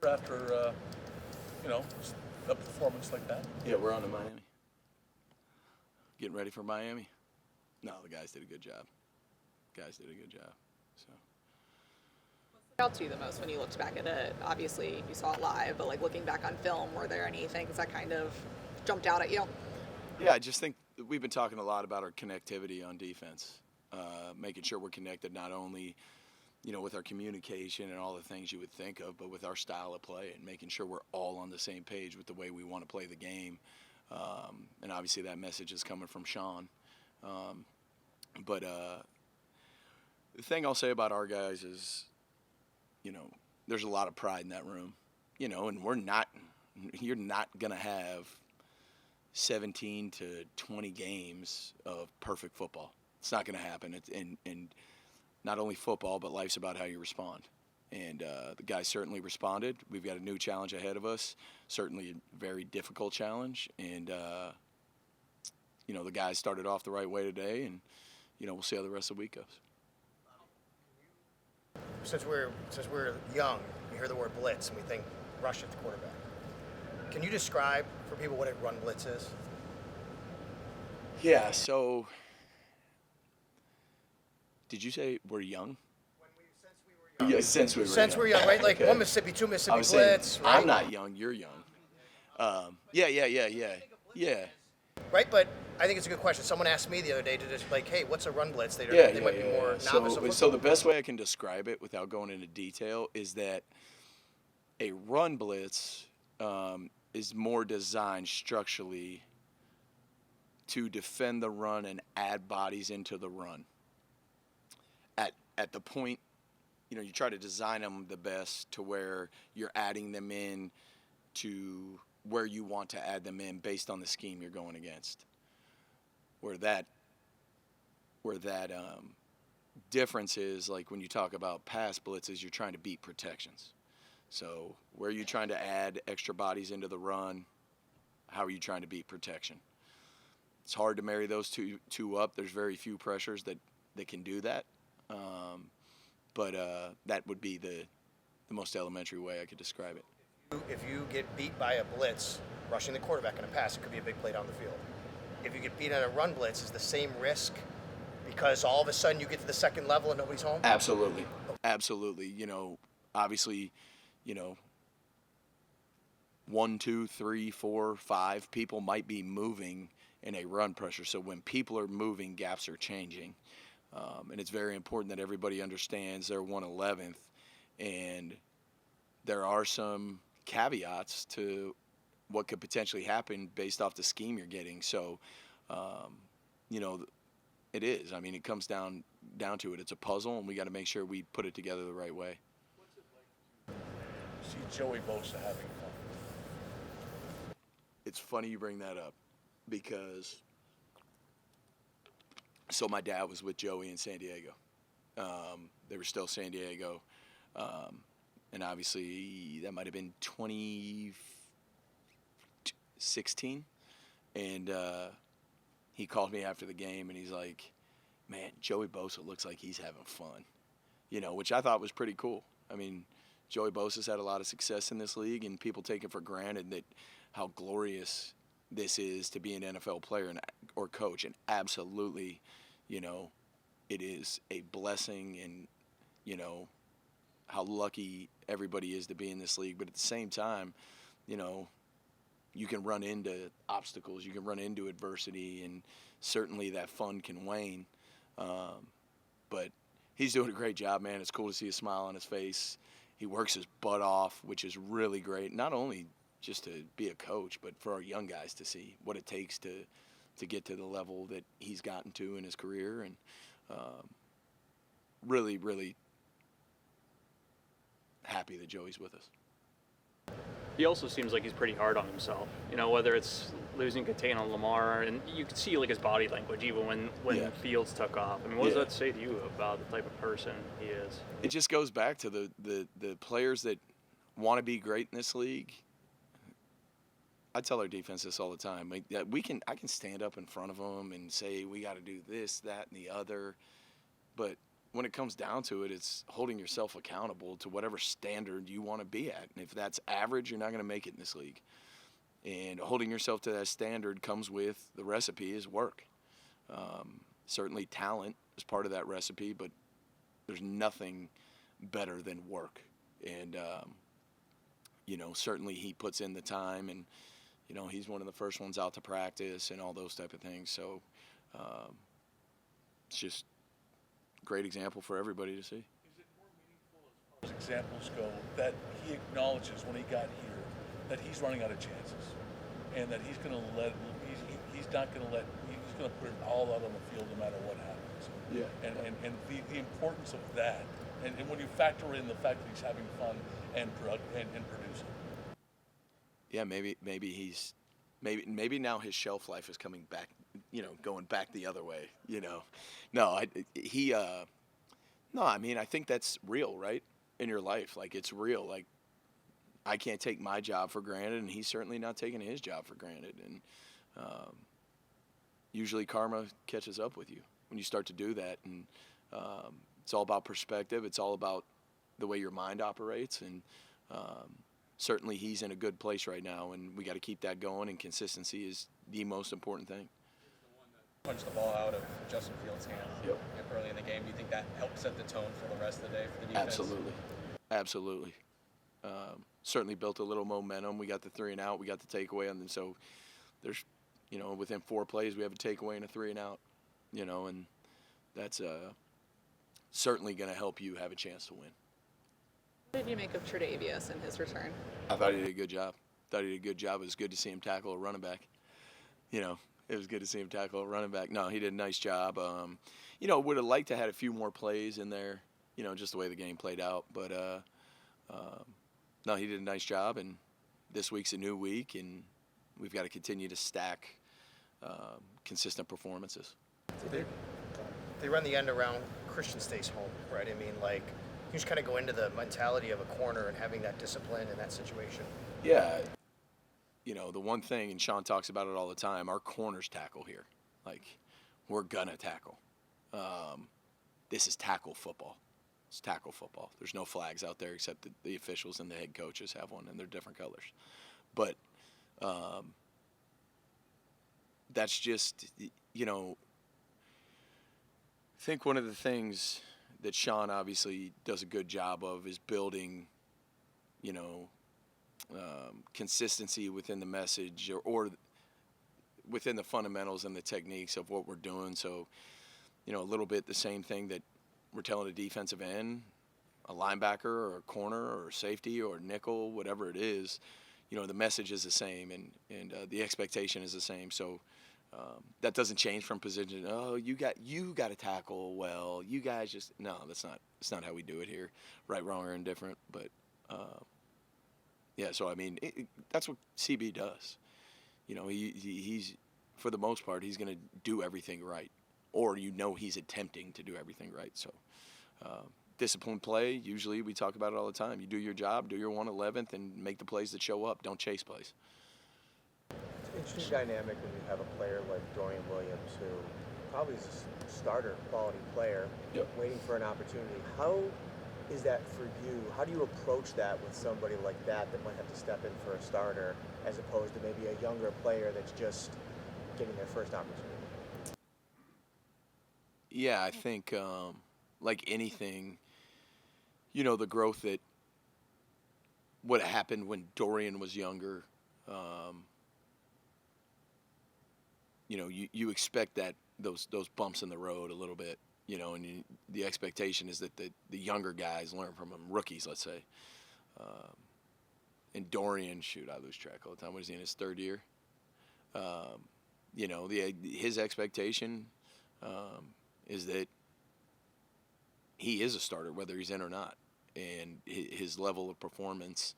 after, a performance like that? Yeah, we're on to Miami. Getting ready for Miami. No, the guys did a good job. So. What stood out to you the most when you looked back at it? Obviously, you saw it live, but like looking back on film, were there any things that kind of jumped out at you? Yeah, I just think we've been talking a lot about our connectivity on defense, making sure we're connected not only, with our communication and all the things you would think of, but with our style of play and making sure we're all on the same page with the way we want to play the game. And obviously that message is coming from Sean. But the thing I'll say about our guys is, there's a lot of pride in that room, and you're not going to have 17 to 20 games of perfect football. It's not going to happen. And not only football, but life's about how you respond. And the guys certainly responded. We've got a new challenge ahead of us, certainly a very difficult challenge. And, the guys started off the right way today, and, we'll see how the rest of the week goes. Since we're young, we hear the word blitz and we think rush at the quarterback. Can you describe for people what a run blitz is? Yeah, so did you say we're young? Since we were young. Yeah, since we were Since young. we're young, right? Like Okay. one Mississippi, two Mississippi I was saying, blitz, right? I'm not young, you're young. Yeah. Right, but I think it's a good question. Someone asked me the other day to just like, hey, what's a run blitz? They might be more novice of football. So the best way I can describe it without going into detail is that a run blitz is more designed structurally to defend the run and add bodies into the run. At the point, you try to design them the best to where you're adding them in to where you want to add them in based on the scheme you're going against. Where that difference is, like when you talk about pass blitzes, you're trying to beat protections. So where are you trying to add extra bodies into the run? How are you trying to beat protection? It's hard to marry those two up. There's very few pressures that can do that. But that would be the most elementary way I could describe it. If you get beat by a blitz, rushing the quarterback in a pass, it could be a big play down the field. If you get beat on a run blitz, is the same risk because all of a sudden you get to the second level and nobody's home? Absolutely. Obviously, 1, 2, 3, 4, 5 people might be moving in a run pressure. So when people are moving, gaps are changing. And it's very important that everybody understands they're 1/11th. And there are some caveats to what could potentially happen based off the scheme you're getting. So, it is. I mean, it comes down to it. It's a puzzle, and we got to make sure we put it together the right way. What's it like to see Joey Bosa having fun? It's funny you bring that up because so my dad was with Joey in San Diego. They were still San Diego. And obviously that might have been 2016. And he called me after the game and he's like, man, Joey Bosa looks like he's having fun, which I thought was pretty cool. I mean, Joey Bosa's had a lot of success in this league and people take it for granted that how glorious this is to be an NFL player or coach. And absolutely, it is a blessing and, how lucky everybody is to be in this league. But at the same time, you can run into obstacles, you can run into adversity, and certainly that fun can wane. But he's doing a great job, man. It's cool to see a smile on his face. He works his butt off, which is really great. Not only just to be a coach, but for our young guys to see what it takes to get to the level that he's gotten to in his career. And really, really happy that Joey's with us. He also seems like he's pretty hard on himself, whether it's losing contain on Lamar, and you could see like his body language even when Fields took off. I mean, what does that say to you about the type of person he is? It just goes back to the players that want to be great in this league. I tell our defense this all the time. Like, I can stand up in front of them and say we got to do this, that, and the other, but when it comes down to it, it's holding yourself accountable to whatever standard you want to be at. And if that's average, you're not going to make it in this league. And holding yourself to that standard comes with the recipe is work. Certainly talent is part of that recipe, but there's nothing better than work. And, certainly he puts in the time, and, he's one of the first ones out to practice and all those type of things. So it's just a great example for everybody to see. Is it more meaningful as far as examples go that he acknowledges when he got here that he's running out of chances, and that he's going to he's not going to let, he's going to put it all out on the field no matter what happens. Yeah. And the importance of that, and when you factor in the fact that he's having fun and producing. Yeah, maybe now his shelf life is coming back, going back the other way, No, I think that's real, right? In your life. Like, it's real. Like, I can't take my job for granted, and he's certainly not taking his job for granted. And usually karma catches up with you when you start to do that. And it's all about perspective. It's all about the way your mind operates. And certainly he's in a good place right now, and we got to keep that going, and consistency is the most important thing. Punch the ball out of Justin Fields' hands early in the game. Do you think that helped set the tone for the rest of the day for the defense? Absolutely. Certainly built a little momentum. We got the 3 and out. We got the takeaway, and then so there's, within 4 plays we have a takeaway and a 3 and out. And that's certainly going to help you have a chance to win. What did you make of Tre'Davious and his return? I thought he did a good job. It was good to see him tackle a running back. It was good to see him tackle a running back. No, he did a nice job. Would have liked to have had a few more plays in there, just the way the game played out. But, no, he did a nice job, and this week's a new week, and we've got to continue to stack consistent performances. They run the end around, Christian stays home, right? I mean, like, you just kind of go into the mentality of a corner and having that discipline in that situation. Yeah. The one thing, and Sean talks about it all the time, our corners tackle here. Like, we're going to tackle. This is tackle football. It's tackle football. There's no flags out there except the officials and the head coaches have one, and they're different colors. But that's just, I think one of the things that Sean obviously does a good job of is building, consistency within the message or within the fundamentals and the techniques of what we're doing. So, a little bit the same thing that we're telling a defensive end, a linebacker or a corner or a safety or nickel, whatever it is, the message is the same and the expectation is the same. So that doesn't change from position. Oh, you got to tackle well. You guys just that's not how we do it here. Right, wrong, or indifferent. But so I mean, that's what CB does. He's for the most part he's going to do everything right, or he's attempting to do everything right. So disciplined play. Usually we talk about it all the time. You do your job, do your 1/11th, and make the plays that show up. Don't chase plays. Interesting dynamic when you have a player like Dorian Williams, who probably is a starter quality player, waiting for an opportunity. How is that for you? How do you approach that with somebody like that might have to step in for a starter, as opposed to maybe a younger player that's just getting their first opportunity? Yeah, I think like anything, the growth that would have happened when Dorian was younger. You expect that those bumps in the road a little bit, and the expectation is that the younger guys learn from them, rookies, let's say. And Dorian, I lose track all the time. What is he in his 3rd year? His expectation is that he is a starter, whether he's in or not, and his level of performance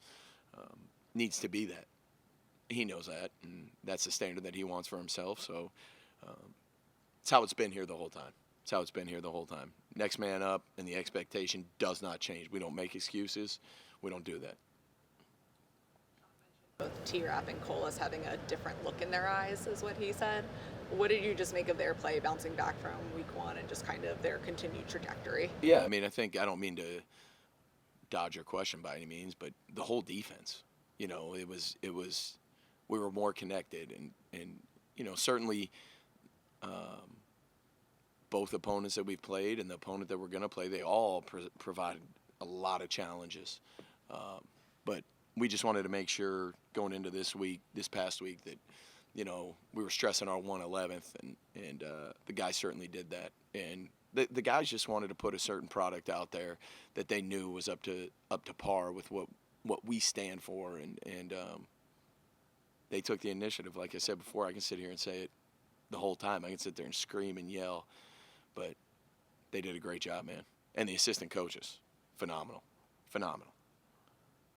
needs to be that. He knows that, and that's the standard that he wants for himself. So it's how it's been here the whole time. Next man up, and the expectation does not change. We don't make excuses. We don't do that. Both T-Rap and Colas having a different look in their eyes is what he said. What did you just make of their play bouncing back from week 1 and just kind of their continued trajectory? Yeah, I mean, I don't mean to dodge your question by any means, but the whole defense, it was we were more connected, and certainly both opponents that we've played and the opponent that we're going to play, they all provided a lot of challenges. But we just wanted to make sure going into this past week, that we were stressing our 111th, and the guys certainly did that. And the guys just wanted to put a certain product out there that they knew was up to par with what we stand for, and they took the initiative. Like I said before, I can sit here and say it the whole time. I can sit there and scream and yell, but they did a great job, man. And the assistant coaches, phenomenal.